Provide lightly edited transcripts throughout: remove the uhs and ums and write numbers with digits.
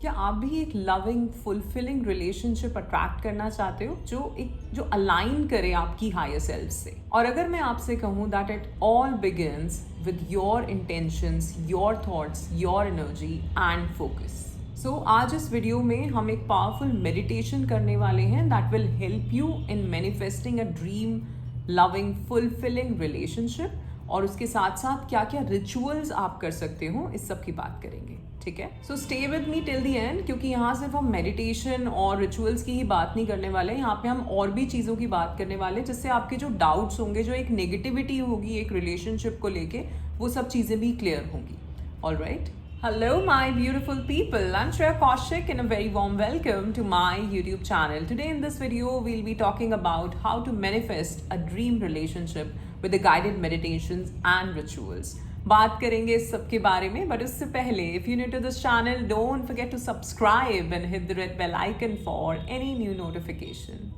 क्या आप भी एक लविंग फुलफिलिंग रिलेशनशिप अट्रैक्ट करना चाहते हो जो अलाइन करे आपकी हायर सेल्फ से? और अगर मैं आपसे कहूँ that it all begins with your intentions, your thoughts, your energy and focus. So आज इस वीडियो में हम एक पावरफुल मेडिटेशन करने वाले हैं that will help you in manifesting a dream loving fulfilling relationship. और उसके साथ साथ क्या क्या रिचुअल्स आप कर सकते हो, इस सब की बात करेंगे। ठीक है, so stay with me till the end, क्योंकि यहाँ सिर्फ हम मेडिटेशन और रिचुअल्स की ही बात नहीं करने वाले, यहाँ पे हम और भी चीज़ों की बात करने वाले जिससे आपके जो डाउट्स होंगे, जो एक नेगेटिविटी होगी एक रिलेशनशिप को लेके, वो सब चीज़ें भी क्लियर होंगी। All right, hello my beautiful people, I'm Shreya Kaushik and a very warm welcome to my YouTube channel. Today in this video we'll be talking about how to manifest a dream relationship with the guided meditations and rituals. बात करेंगे इस सब के बारे में, but उससे पहले if you're new to this channel, don't forget to subscribe and hit the red bell icon for any new notification.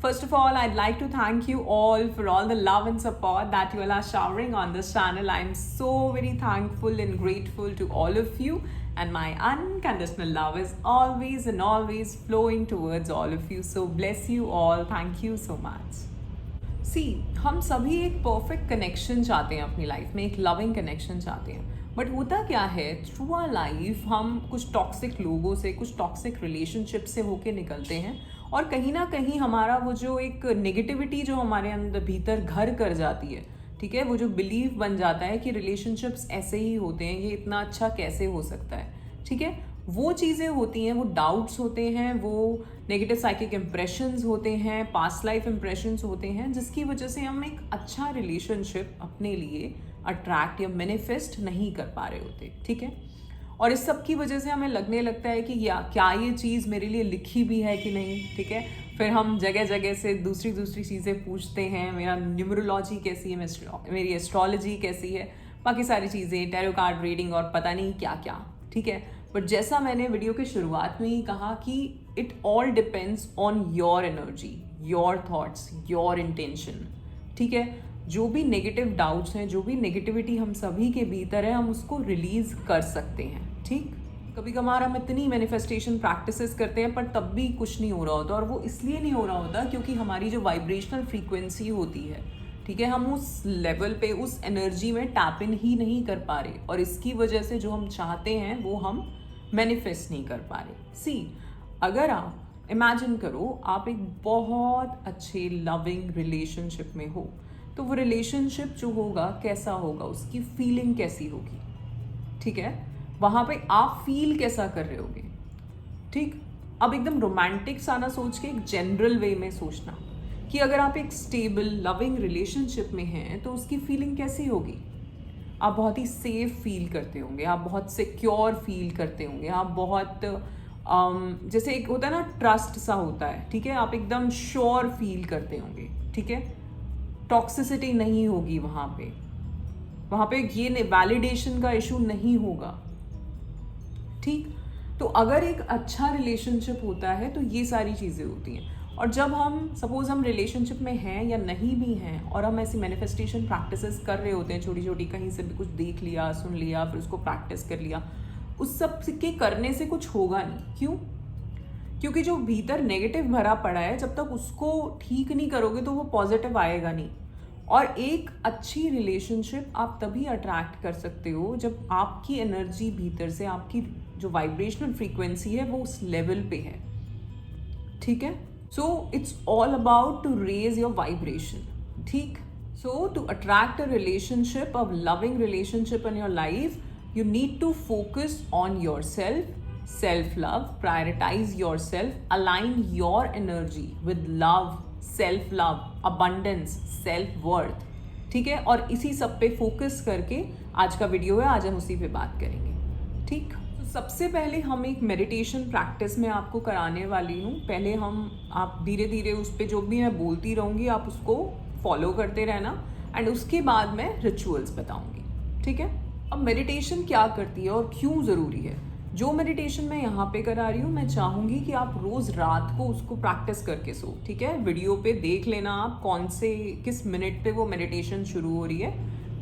First of all, I'd like to thank you all for all the love and support that you all are showering on this channel. I'm so very thankful and grateful to all of you, and my unconditional love is always and always flowing towards all of you. So bless you all. Thank you so much. हम सभी एक perfect connection चाहते हैं अपनी life में, एक loving connection चाहते हैं, बट होता क्या है, थ्रू आवर लाइफ हम कुछ टॉक्सिक लोगों से, कुछ टॉक्सिक रिलेशनशिप से होके निकलते हैं, और कहीं ना कहीं हमारा वो जो एक नेगेटिविटी जो हमारे अंदर भीतर घर कर जाती है, ठीक है, वो जो बिलीव बन जाता है कि रिलेशनशिप्स ऐसे ही होते हैं, ये इतना अच्छा कैसे हो सकता है, ठीक है, वो चीज़ें होती हैं, वो डाउट्स होते हैं, वो नेगेटिव साइकिक इम्प्रेशंस होते हैं, पास्ट लाइफ इम्प्रेशंस होते हैं, जिसकी वजह से हम एक अच्छा रिलेशनशिप अपने लिए अट्रैक्ट या मैनिफेस्ट नहीं कर पा रहे होते, ठीक है। और इस सब की वजह से हमें लगने लगता है कि क्या ये चीज़ मेरे लिए लिखी भी है कि नहीं, ठीक है। फिर हम जगह जगह से दूसरी चीज़ें पूछते हैं, मेरा न्यूमरोलॉजी कैसी है, मेरी एस्ट्रोलॉजी कैसी है, बाकी सारी चीज़ें, टैरो कार्ड रीडिंग और पता नहीं क्या क्या, ठीक है। बट जैसा मैंने वीडियो के शुरुआत में ही कहा कि it all depends on your energy, your thoughts, your intention, ठीक है। जो भी नेगेटिव डाउट्स हैं, जो भी नेगेटिविटी हम सभी के भीतर है, हम उसको रिलीज कर सकते हैं, ठीक। कभी कभार हम इतनी मैनिफेस्टेशन प्रैक्टिसेस करते हैं पर तब भी कुछ नहीं हो रहा होता, और वो इसलिए नहीं हो रहा होता क्योंकि हमारी जो वाइब्रेशनल फ्रीक्वेंसी होती है, ठीक है, हम उस लेवल पे, उस एनर्जी में टैप इन ही नहीं कर पा रहे, और इसकी वजह से जो हम चाहते हैं वो हम मैनिफेस्ट नहीं कर पा रहे। अगर आप इमेजिन करो आप एक बहुत अच्छे लविंग रिलेशनशिप में हो, तो वो रिलेशनशिप जो होगा कैसा होगा, उसकी फीलिंग कैसी होगी, ठीक है, वहाँ पे आप फील कैसा कर रहे होगे, ठीक। अब एकदम रोमांटिक सा ना सोच के एक जनरल वे में सोचना कि अगर आप एक स्टेबल लविंग रिलेशनशिप में हैं तो उसकी फीलिंग कैसी होगी। आप बहुत ही सेफ फील करते होंगे, आप बहुत सिक्योर फील करते होंगे, आप बहुत जैसे एक होता है ना, ट्रस्ट सा होता है, ठीक है, आप एकदम श्योर फील करते होंगे, ठीक है। टॉक्सिसिटी नहीं होगी वहाँ पे ये वैलिडेशन का इशू नहीं होगा, ठीक। तो अगर एक अच्छा रिलेशनशिप होता है तो ये सारी चीज़ें होती हैं। और जब हम सपोज हम रिलेशनशिप में हैं या नहीं भी हैं, और हम ऐसी मैनिफेस्टेशन प्रैक्टिसेस कर रहे होते हैं, छोटी छोटी, कहीं से भी कुछ देख लिया, सुन लिया, फिर उसको प्रैक्टिस कर लिया, उस सब के करने से कुछ होगा नहीं। क्यों? क्योंकि जो भीतर नेगेटिव भरा पड़ा है, जब तक उसको ठीक नहीं करोगे तो वो पॉजिटिव आएगा नहीं। और एक अच्छी रिलेशनशिप आप तभी अट्रैक्ट कर सकते हो जब आपकी एनर्जी भीतर से, आपकी जो वाइब्रेशनल फ्रीक्वेंसी है वो उस लेवल पे है, ठीक है। So it's all about to raise your vibration, ठीक। So to attract a relationship, a loving relationship in your life, you need to focus on yourself, self-love, prioritize yourself, align your energy with love, self-love, abundance, self-worth, ठीक है। और इसी सब पे focus करके आज का वीडियो है, आज हम उसी पे बात करेंगे, ठीक। तो सबसे पहले हम एक मेडिटेशन प्रैक्टिस में आपको कराने वाली हूँ। पहले आप धीरे धीरे उस पर जो भी मैं बोलती रहूँगी आप उसको फॉलो करते रहना, एंड उसके बाद मैं रिचुअल्स बताऊँगी, ठीक है। अब मेडिटेशन क्या करती है और क्यों ज़रूरी है? जो मेडिटेशन मैं यहाँ पे करा रही हूँ, मैं चाहूँगी कि आप रोज़ रात को उसको प्रैक्टिस करके सो, ठीक है। वीडियो पे देख लेना आप किस मिनट पे वो मेडिटेशन शुरू हो रही है,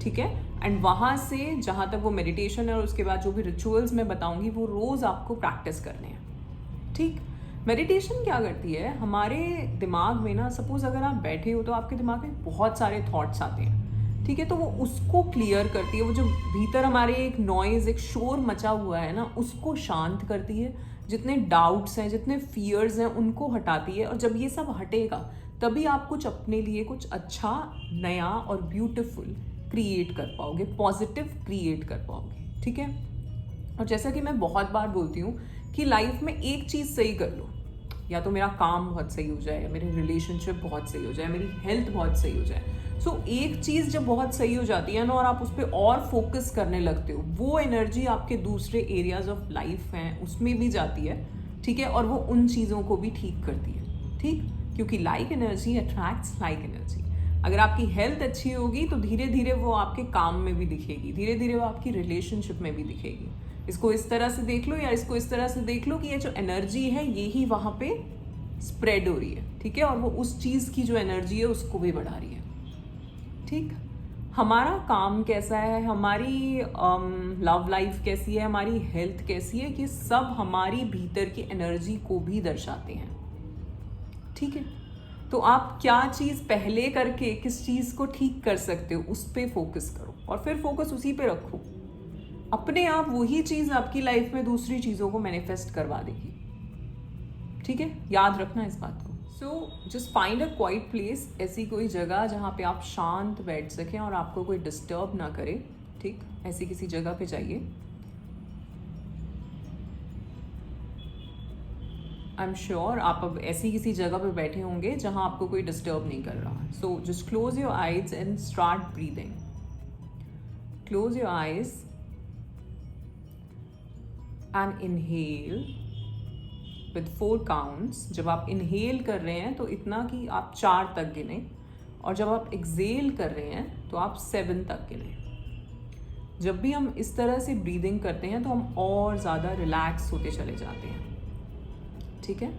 ठीक है। एंड वहाँ से जहाँ तक वो मेडिटेशन है और उसके बाद जो भी रिचुअल्स मैं बताऊँगी वो रोज़ आपको प्रैक्टिस करने हैं, ठीक। मेडिटेशन क्या करती है, हमारे दिमाग में ना, सपोज अगर आप बैठे हो तो आपके दिमाग में बहुत सारे थॉट्स आते हैं, ठीक है। तो वो उसको क्लियर करती है, वो जो भीतर हमारे एक नॉइज़, एक शोर मचा हुआ है ना, उसको शांत करती है। जितने डाउट्स हैं, जितने फियर्स हैं, उनको हटाती है। और जब ये सब हटेगा तभी आप कुछ अपने लिए कुछ अच्छा, नया और ब्यूटीफुल क्रिएट कर पाओगे, पॉजिटिव क्रिएट कर पाओगे, ठीक है। और जैसा कि मैं बहुत बार बोलती हूँ कि लाइफ में एक चीज़ सही कर लो, या तो मेरा काम बहुत सही हो जाए, मेरे रिलेशनशिप बहुत सही हो जाए, मेरी हेल्थ बहुत सही हो जाए। सो एक चीज़ जब बहुत सही हो जाती है ना और आप उस पर और फोकस करने लगते हो, वो एनर्जी आपके दूसरे एरियाज ऑफ लाइफ हैं उसमें भी जाती है, ठीक है। और वो उन चीज़ों को भी ठीक करती है, ठीक। क्योंकि like energy attracts like energy. अगर आपकी हेल्थ अच्छी होगी तो धीरे धीरे वो आपके काम में भी दिखेगी, धीरे धीरे वो आपकी रिलेशनशिप में भी दिखेगी। इसको इस तरह से देख लो या इसको इस तरह से देख लो कि ये जो एनर्जी है ये ही वहाँ पे स्प्रेड हो रही है, ठीक है। और वो उस चीज़ की जो एनर्जी है उसको भी बढ़ा रही है, ठीक। हमारा काम कैसा है, हमारी लव लाइफ कैसी है, हमारी हेल्थ कैसी है, कि सब हमारी भीतर की एनर्जी को भी दर्शाते हैं, ठीक है। तो आप क्या चीज़ पहले करके किस चीज़ को ठीक कर सकते हो, उस पर फोकस करो और फिर फोकस उसी पे रखो। अपने आप वही चीज़ आपकी लाइफ में दूसरी चीज़ों को मैनिफेस्ट करवा देगी, ठीक है। याद रखना इस बात को। So just find a quite place, ऐसी कोई जगह जहाँ पे आप शांत बैठ सकें और आपको कोई डिस्टर्ब ना करे, ठीक। ऐसी किसी जगह पे जाइए। आई एम श्योर आप अब ऐसी किसी जगह पे बैठे होंगे जहाँ आपको कोई डिस्टर्ब नहीं कर रहा। So just close your eyes and start breathing. Close your eyes and inhale with 4 counts. जब आप इनहेल कर रहे हैं तो इतना कि आप 4 तक गिने, और जब आप एक्सेल कर रहे हैं तो आप 7 तक गिने। जब भी हम इस तरह से ब्रीदिंग करते हैं तो हम और ज़्यादा रिलैक्स होते चले जाते हैं, ठीक है।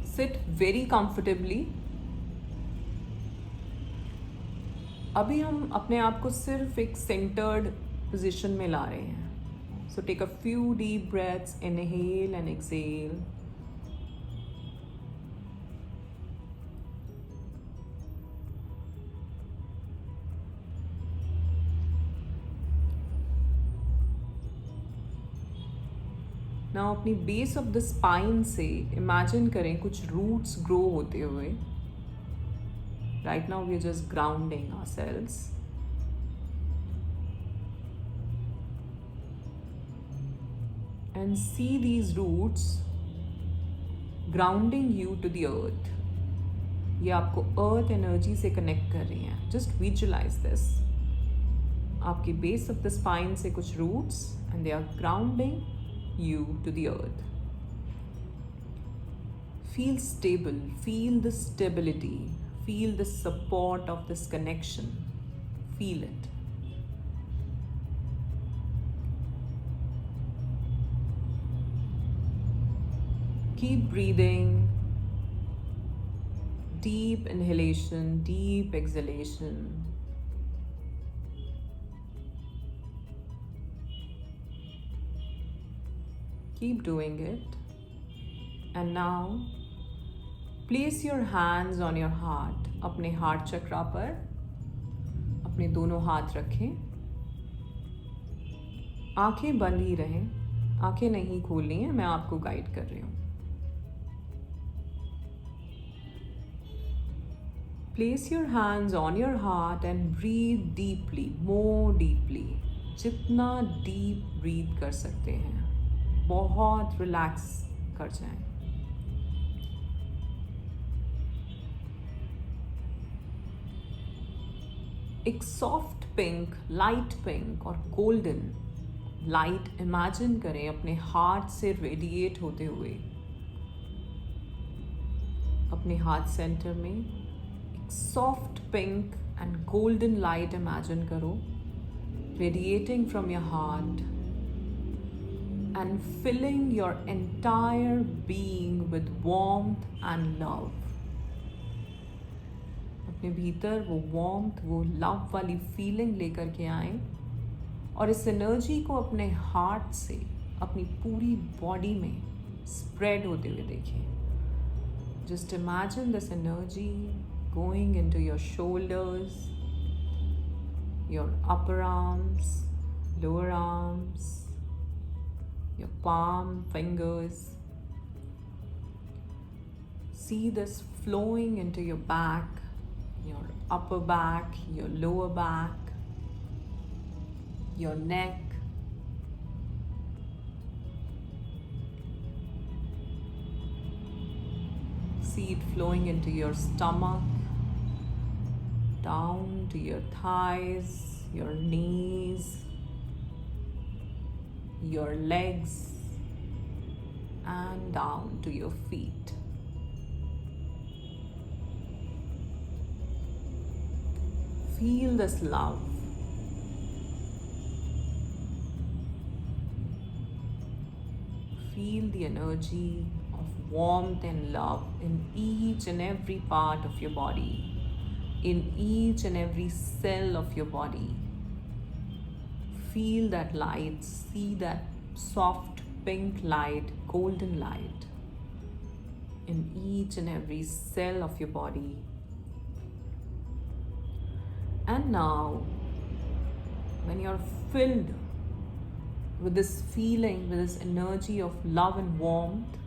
Sit very comfortably. अभी हम अपने आप को सिर्फ एक सेंटर्ड पोजीशन में ला रहे हैं। So take a few deep breaths, inhale and exhale. Now अपनी बेस ऑफ द स्पाइन से इमेजिन करें कुछ रूट्स ग्रो होते हुए। Right now we are just grounding ourselves. And see these roots grounding you to the earth. ये आपको earth energy से connect कर रही हैं। Just visualise this. आपकी बेस ऑफ द स्पाइन से कुछ roots and they are grounding you to the earth. Feel stable, feel the stability, feel the support of this connection, feel it. Keep breathing, deep inhalation, deep exhalation. Keep doing it. And now, place your hands on your heart. अपने heart चक्रा पर अपने दोनों हाथ रखें। आंखें बंद ही रहें, आंखें नहीं खोलनी है, मैं आपको गाइड कर रही हूँ। Place your hands on your heart and breathe deeply, more deeply. जितना deep breathe कर सकते हैं, बहुत relax कर जाएं। एक सॉफ्ट पिंक, लाइट पिंक और गोल्डन लाइट इमेजिन करें अपने हार्ट से रेडिएट होते हुए। अपने हार्ट सेंटर में soft pink and golden light imagine करो radiating from your heart and filling your entire being with warmth and love. अपने भीतर वो warmth, वो love वाली feeling लेकर के आए और इस एनर्जी को अपने हार्ट से अपनी पूरी बॉडी में स्प्रेड होते हुए देखें. Just imagine this energy going into your shoulders, your upper arms, lower arms, your palm, fingers. See this flowing into your back, your upper back, your lower back, your neck. See it flowing into your stomach, down to your thighs, your knees, your legs, and down to your feet. Feel this love. Feel the energy of warmth and love in each and every part of your body, in each and every cell of your body. Feel that light, see that soft pink light, golden light in each and every cell of your body. And now, when you're filled with this feeling, with this energy of love and warmth,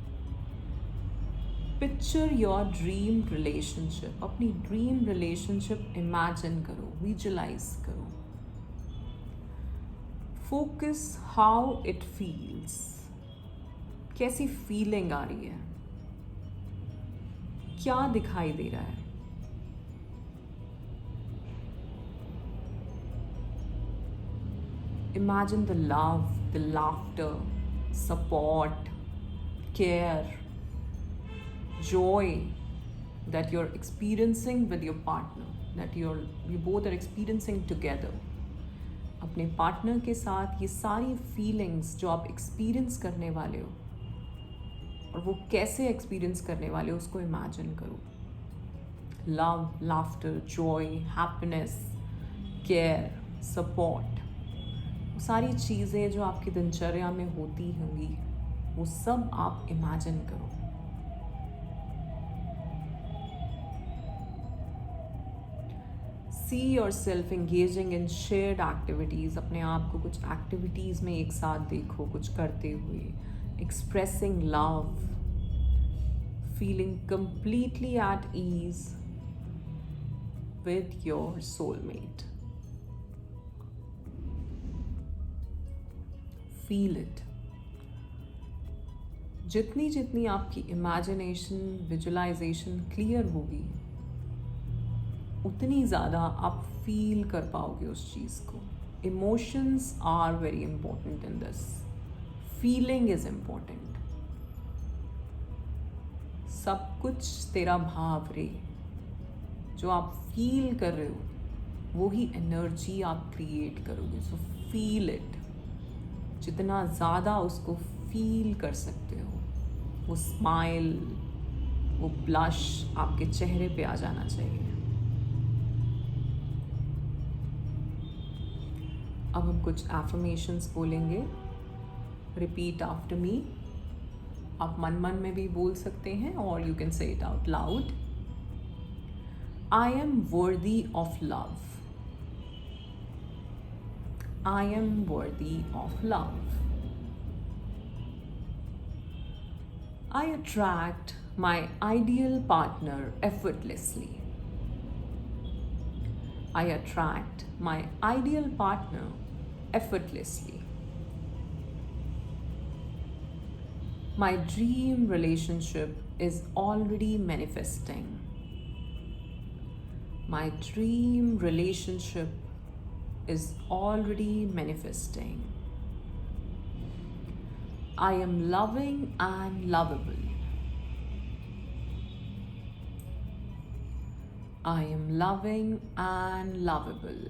picture your dream relationship. अपनी dream relationship imagine करो, visualize करो. Focus how it feels. कैसी feeling आ रही है? क्या दिखाई दे रहा है? Imagine the love, the laughter, support, care, joy that you're experiencing with your partner, that you both are experiencing together. अपने पार्टनर के साथ ये सारी फीलिंग्स जो आप एक्सपीरियंस करने वाले हो और वो कैसे एक्सपीरियंस करने वाले हो उसको इमेजिन करो. Love, laughter, Joy, happiness, care, support, सारी चीज़ें जो आपकी दिनचर्या में होती होंगी वो सब आप इमेजिन करो. See yourself engaging in shared activities. अपने आप को कुछ एक्टिविटीज़ में एक साथ देखो, कुछ करते हुए. Expressing love, feeling completely at ease with your soulmate. Feel it. जितनी जितनी आपकी इमेजिनेशन, विजुअलाइजेशन क्लियर होगी उतनी ज़्यादा आप फील कर पाओगे उस चीज़ को. Emotions are very important in this. Feeling is important. सब कुछ तेरा भाव रे. जो आप फील कर रहे हो वो ही एनर्जी आप क्रिएट करोगे. So feel it. जितना ज़्यादा उसको फील कर सकते हो, वो स्माइल, वो ब्लश आपके चेहरे पे आ जाना चाहिए. अब हम कुछ एफर्मेशंस बोलेंगे. Repeat after me. आप मन मन में भी बोल सकते हैं और you can say it out loud. I am worthy of love. I am worthy of love. I attract my ideal partner effortlessly. I attract my ideal partner effortlessly. My dream relationship is already manifesting. My dream relationship is already manifesting. I am loving and lovable. I am loving and lovable.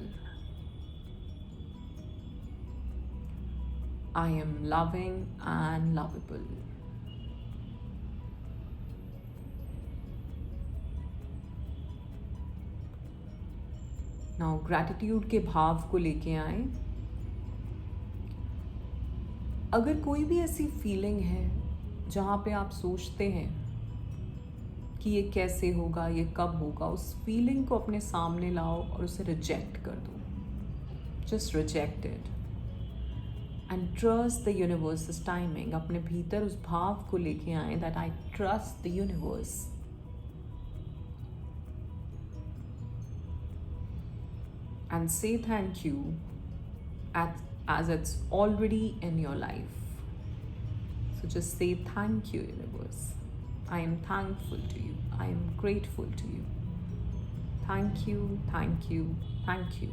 I am loving and lovable. Now gratitude के भाव को लेके आए. अगर कोई भी ऐसी feeling है जहाँ पे आप सोचते हैं कि ये कैसे होगा, ये कब होगा, उस फीलिंग को अपने सामने लाओ और उसे रिजेक्ट कर दो. Just reject it and trust the universe timing. अपने भीतर उस भाव को लेके आए that I trust the universe. And say thank you as it's already in your life. So just say thank you, universe. I am thankful to you. I am grateful to you. Thank you, thank you, thank you.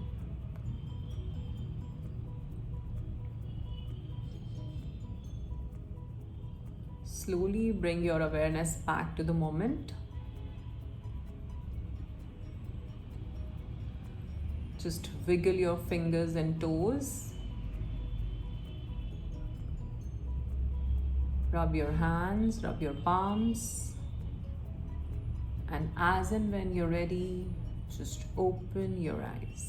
Slowly bring your awareness back to the moment. Just wiggle your fingers and toes. Rub your hands, rub your palms. And as and when you're ready, just open your eyes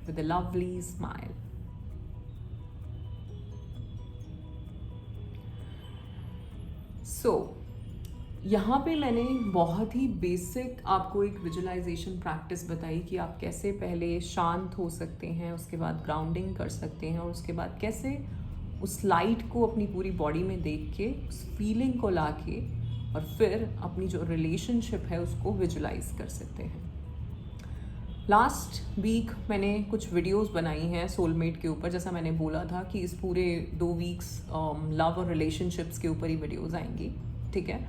with a lovely smile. So, यहाँ पे मैंने बहुत ही basic आपको एक visualisation practice बताई कि आप कैसे पहले शांत हो सकते हैं, उसके बाद ग्राउंडिंग कर सकते हैं और उसके बाद कैसे उस लाइट को अपनी पूरी बॉडी में देख के उस फीलिंग को ला के और फिर अपनी जो रिलेशनशिप है उसको विजुअलाइज कर सकते हैं. लास्ट वीक मैंने कुछ वीडियोस बनाई हैं सोलमेट के ऊपर. जैसा मैंने बोला था कि इस पूरे 2 वीक्स लव और रिलेशनशिप्स के ऊपर ही वीडियोस आएंगी. ठीक है,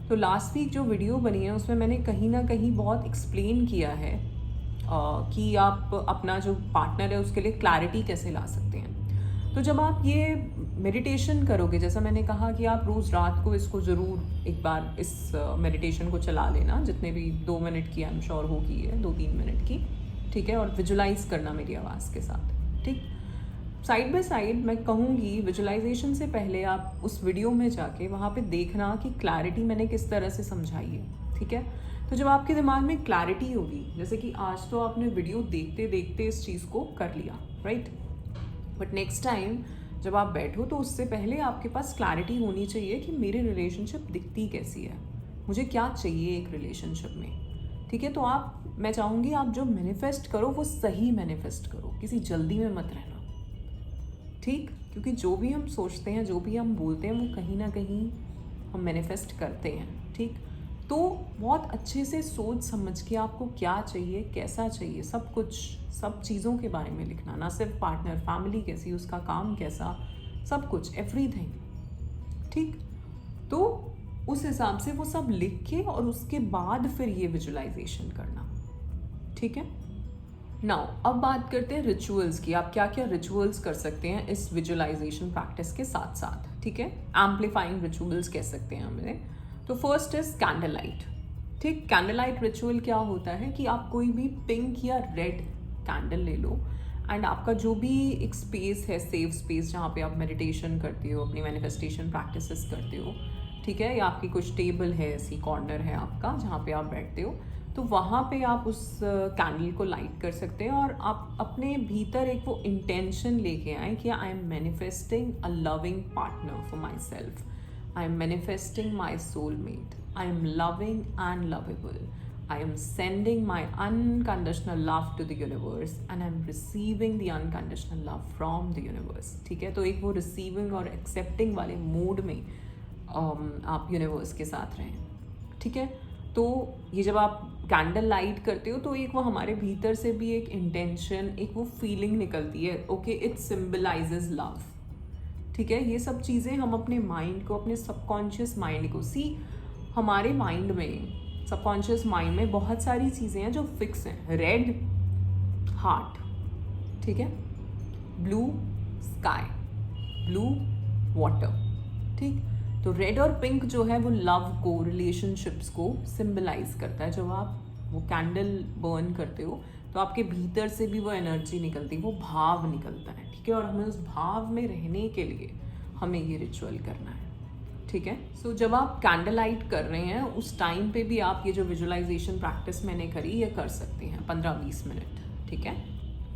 तो लास्ट वीक जो वीडियो बनी है उसमें मैंने कहीं ना कहीं बहुत एक्सप्लेन किया है कि आप अपना जो पार्टनर है उसके लिए क्लैरिटी कैसे ला सकते हैं. तो जब आप ये मेडिटेशन करोगे, जैसा मैंने कहा कि आप रोज़ रात को इसको ज़रूर एक बार इस मेडिटेशन को चला लेना, जितने भी 2 मिनट की आई एम श्योर होगी है, 2-3 मिनट की. ठीक है, और विजुलाइज करना मेरी आवाज़ के साथ. ठीक, साइड बाय साइड मैं कहूँगी विजुअलाइजेशन से पहले आप उस वीडियो में जाके वहाँ पे देखना कि क्लैरिटी मैंने किस तरह से समझाई है. ठीक है, तो जब आपके दिमाग में क्लैरिटी होगी, जैसे कि आज तो आपने वीडियो देखते देखते इस चीज़ को कर लिया, राइट, बट नेक्स्ट टाइम जब आप बैठो तो उससे पहले आपके पास क्लैरिटी होनी चाहिए कि मेरी रिलेशनशिप दिखती कैसी है, मुझे क्या चाहिए एक रिलेशनशिप में. ठीक है, तो मैं चाहूँगी आप जो मैनिफेस्ट करो वो सही मैनिफेस्ट करो, किसी जल्दी में मत रहना. ठीक, क्योंकि जो भी हम सोचते हैं, जो भी हम बोलते हैं, वो कहीं ना कहीं हम मैनिफेस्ट करते हैं. ठीक, तो बहुत अच्छे से सोच समझ के आपको क्या चाहिए, कैसा चाहिए, सब कुछ, सब चीज़ों के बारे में लिखना. ना सिर्फ पार्टनर, फैमिली कैसी, उसका काम कैसा, सब कुछ, एवरीथिंग. ठीक, तो उस हिसाब से वो सब लिख के और उसके बाद फिर ये विजुअलाइजेशन करना. ठीक है, नाउ अब बात करते हैं रिचुअल्स की. आप क्या क्या रिचुअल्स कर सकते हैं इस विजुअलाइजेशन प्रैक्टिस के साथ साथ. ठीक है, एम्पलीफाइंग रिचुअल्स कह सकते हैं हमने. तो फर्स्ट इज कैंडल लाइट. ठीक, कैंडल लाइट रिचुअल क्या होता है कि आप कोई भी पिंक या रेड कैंडल ले लो एंड आपका जो भी एक स्पेस है, सेफ स्पेस, जहाँ पे आप मेडिटेशन करते हो, अपनी मैनिफेस्टेशन प्रैक्टिसेस करते हो. ठीक है, या आपकी कुछ टेबल है, ऐसी कॉर्नर है आपका जहाँ पे आप बैठते हो, तो वहाँ पे आप उस कैंडल को लाइट कर सकते हैं और आप अपने भीतर एक वो इंटेंशन लेके आए कि I am manifesting a loving partner for my self. I am manifesting my soulmate. I am loving and lovable. I am sending my unconditional love to the universe and I am receiving the unconditional love from the universe. ठीक है, तो एक वो receiving और accepting वाले mood में आप universe के साथ रहें. ठीक है, तो ये जब आप कैंडल लाइट करते हो तो एक वो हमारे भीतर से भी एक इंटेंशन, एक वो फीलिंग निकलती है. Okay, it symbolises love. ठीक है, ये सब चीज़ें हम अपने माइंड को, अपने सबकॉन्शियस माइंड को, हमारे माइंड में, सबकॉन्शियस माइंड में बहुत सारी चीज़ें हैं जो फिक्स हैं. रेड हार्ट, ठीक है, ब्लू स्काई, ब्लू वाटर. ठीक, तो रेड और पिंक जो है वो लव को, रिलेशनशिप्स को सिम्बलाइज करता है. जब आप वो कैंडल बर्न करते हो तो आपके भीतर से भी वो एनर्जी निकलती है, वो भाव निकलता है, ठीक है। और हमें उस भाव में रहने के लिए हमें ये रिचुअल करना है, ठीक है। सो जब आप कैंडल लाइट कर रहे हैं उस टाइम पे भी आप ये जो विजुअलाइजेशन प्रैक्टिस मैंने करी ये कर सकते हैं 15-20 मिनट, ठीक है।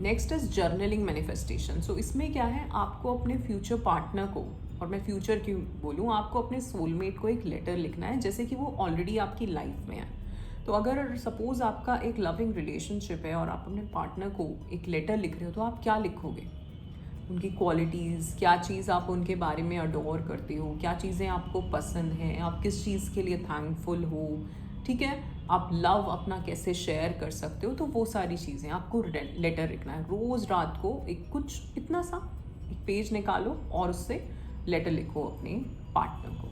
Next is journaling manifestation. So इसमें क्या है, आपको अपने फ्यूचर पार्टनर को, और मैं फ्यूचर क्यों बोलूँ, आपको अपने सोलमेट को एक लेटर लिखना है जैसे कि वो ऑलरेडी आपकी लाइफ में है। तो अगर सपोज आपका एक लविंग रिलेशनशिप है और आप अपने पार्टनर को एक लेटर लिख रहे हो तो आप क्या लिखोगे, उनकी क्वालिटीज़, क्या चीज़ आप उनके बारे में अडोर करते हो, क्या चीज़ें आपको पसंद हैं, आप किस चीज़ के लिए थैंकफुल हो, ठीक है, आप लव अपना कैसे शेयर कर सकते हो। तो वो सारी चीज़ें आपको लेटर लिखना है। रोज़ रात को एक कुछ इतना सा एक पेज निकालो और उससे लेटर लिखो अपने पार्टनर को,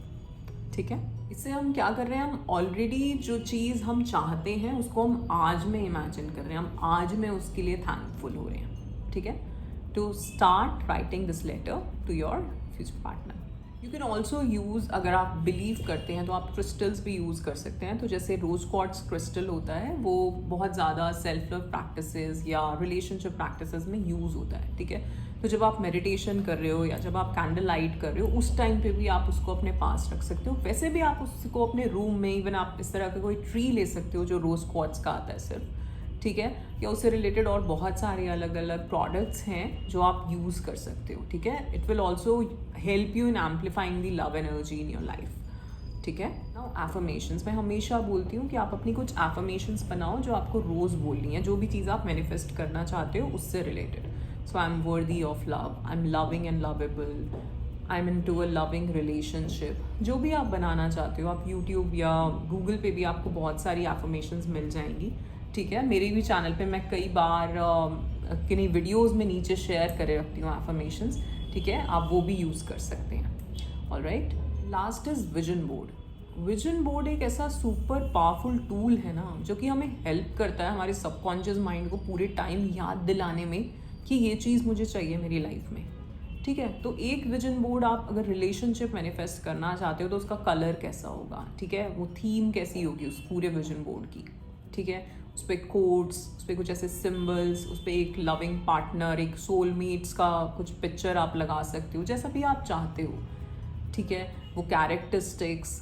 ठीक है। इससे हम क्या कर रहे हैं, हम ऑलरेडी जो चीज़ हम चाहते हैं उसको हम आज में इमेजिन कर रहे हैं, हम आज में उसके लिए थैंकफुल हो रहे हैं, ठीक है। To start writing this letter to your future partner. You can also use, अगर आप बिलीव करते हैं तो आप क्रिस्टल्स भी यूज़ कर सकते हैं। तो जैसे रोज क्वार्ट्ज क्रिस्टल होता है, वो बहुत ज़्यादा सेल्फ लव प्रैक्टिसेस या रिलेशनशिप प्रैक्टिसेस में यूज़ होता है, ठीक है। तो जब आप मेडिटेशन कर रहे हो या जब आप कैंडल लाइट कर रहे हो उस टाइम पे भी आप उसको अपने पास रख सकते हो। वैसे भी आप उसको अपने रूम में, इवन आप इस तरह का कोई ट्री ले सकते हो जो रोज क्वार्ट्ज का आता है सिर्फ, ठीक है, या उससे रिलेटेड और बहुत सारे अलग अलग प्रोडक्ट्स हैं जो आप यूज़ कर सकते हो, ठीक है। It will also help you in amplifying the love energy in your life, ठीक है। नाउ एफर्मेशंस, मैं हमेशा बोलती हूँ कि आप अपनी कुछ एफर्मेशंस बनाओ जो आपको रोज़ बोलनी है, जो भी चीज़ आप मैनिफेस्ट करना चाहते हो उससे related. So I am worthy of love, I am loving and lovable, I am into a loving relationship. जो भी आप बनाना चाहते हो, आप यूट्यूब या गूगल पे भी आपको बहुत सारी एफर्मेशंस मिल जाएंगी, ठीक है। मेरे भी चैनल पे मैं कई बार किन्हीं वीडियोस में नीचे शेयर करे रखती हूँ एफर्मेशंस, ठीक है, आप वो भी यूज़ कर सकते हैं। Alright, last is vision board. Vision board एक ऐसा सुपर पावरफुल टूल है ना जो कि हमें हेल्प करता है हमारे सबकॉन्शियस माइंड को पूरे टाइम याद दिलाने में कि ये चीज़ मुझे चाहिए मेरी लाइफ में, ठीक है। तो एक विजन बोर्ड, आप अगर रिलेशनशिप मैनिफेस्ट करना चाहते हो तो उसका कलर कैसा होगा, ठीक है, वो थीम कैसी होगी उस पूरे विजन बोर्ड की, ठीक है। उस पर कोड्स, उस पर कुछ ऐसे सिम्बल्स, उस पर एक लविंग पार्टनर, एक सोलमेट्स का कुछ पिक्चर आप लगा सकते हो, जैसा भी आप चाहते हो, ठीक है। वो कैरेक्टरिस्टिक्स,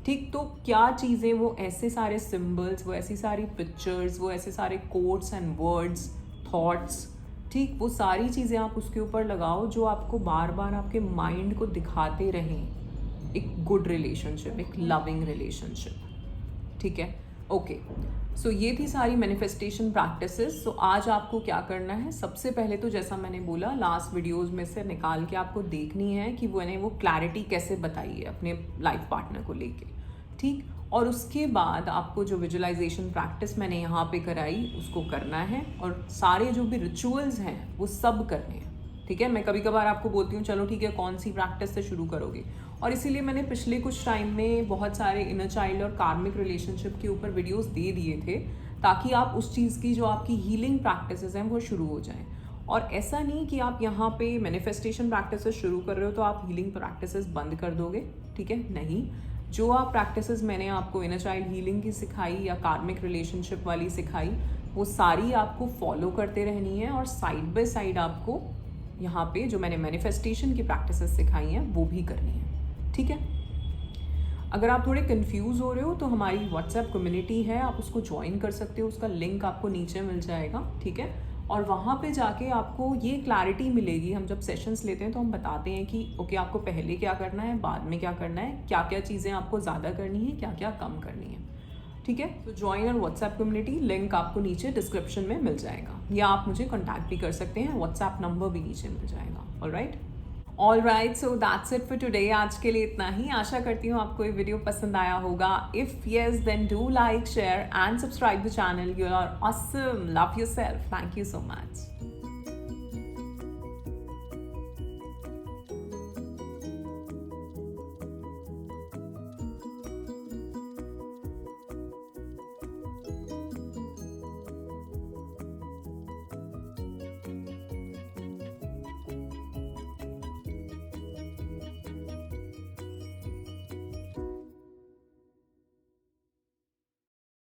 ठीक, तो क्या चीज़ें, वो ऐसे सारे सिम्बल्स, वो ऐसी सारी पिक्चर्स, वो ऐसे सारे कोड्स एंड वर्ड्स, थॉट्स, ठीक, वो सारी चीज़ें आप उसके ऊपर लगाओ जो आपको बार बार आपके माइंड को दिखाते रहें एक गुड रिलेशनशिप, एक लविंग रिलेशनशिप, ठीक है। ओके, सो ये थी सारी मैनिफेस्टेशन प्रैक्टिसेस। सो आज आपको क्या करना है, सबसे पहले तो जैसा मैंने बोला लास्ट वीडियोस में से निकाल के आपको देखनी है कि वो क्लैरिटी कैसे बताई है अपने लाइफ पार्टनर को लेके, ठीक। और उसके बाद आपको जो विजुअलाइजेशन प्रैक्टिस मैंने यहाँ पे कराई उसको करना है, और सारे जो भी रिचुअल्स हैं वो सब करने हैं, ठीक है। मैं कभी कभार आपको बोलती हूँ चलो ठीक है कौन सी प्रैक्टिस से शुरू करोगे, और इसीलिए मैंने पिछले कुछ टाइम में बहुत सारे इनर चाइल्ड और कार्मिक रिलेशनशिप के ऊपर वीडियोस दे दिए थे ताकि आप उस चीज़ की जो आपकी हीलिंग प्रैक्टिसेस हैं वो शुरू हो जाएं। और ऐसा नहीं कि आप यहाँ पे मैनिफेस्टेशन प्रैक्टिसेस शुरू कर रहे हो तो आप हीलिंग प्रैक्टिसेस बंद कर दोगे, ठीक है, नहीं। जो आप प्रैक्टिसेस मैंने आपको इनर चाइल्ड हीलिंग की सिखाई या कार्मिक रिलेशनशिप वाली सिखाई वो सारी आपको फॉलो करते रहनी है, और साइड बाय साइड आपको यहाँ पे जो मैंने मैनिफेस्टेशन की प्रैक्टिसेस सिखाई हैं वो भी करनी है, ठीक है। अगर आप थोड़े कंफ्यूज हो रहे हो तो हमारी व्हाट्सएप कम्युनिटी है, आप उसको ज्वाइन कर सकते हो, उसका लिंक आपको नीचे मिल जाएगा, ठीक है। और वहाँ पे जाके आपको ये क्लैरिटी मिलेगी, हम जब सेशंस लेते हैं तो हम बताते हैं कि ओके आपको पहले क्या करना है, बाद में क्या करना है, क्या क्या चीज़ें आपको ज़्यादा करनी है, क्या क्या कम करनी है, ठीक है। तो ज्वाइन और व्हाट्सएप कम्युनिटी, लिंक आपको नीचे डिस्क्रिप्शन में मिल जाएगा, या आप मुझे कॉन्टैक्ट भी कर सकते हैं, व्हाट्सएप नंबर भी नीचे मिल जाएगा। All right, so that's it for today. आज के लिए इतना ही। आशा करती हूँ आपको ये वीडियो पसंद आया होगा। If yes then do like, share and subscribe the channel. You are awesome, love yourself, thank you so much.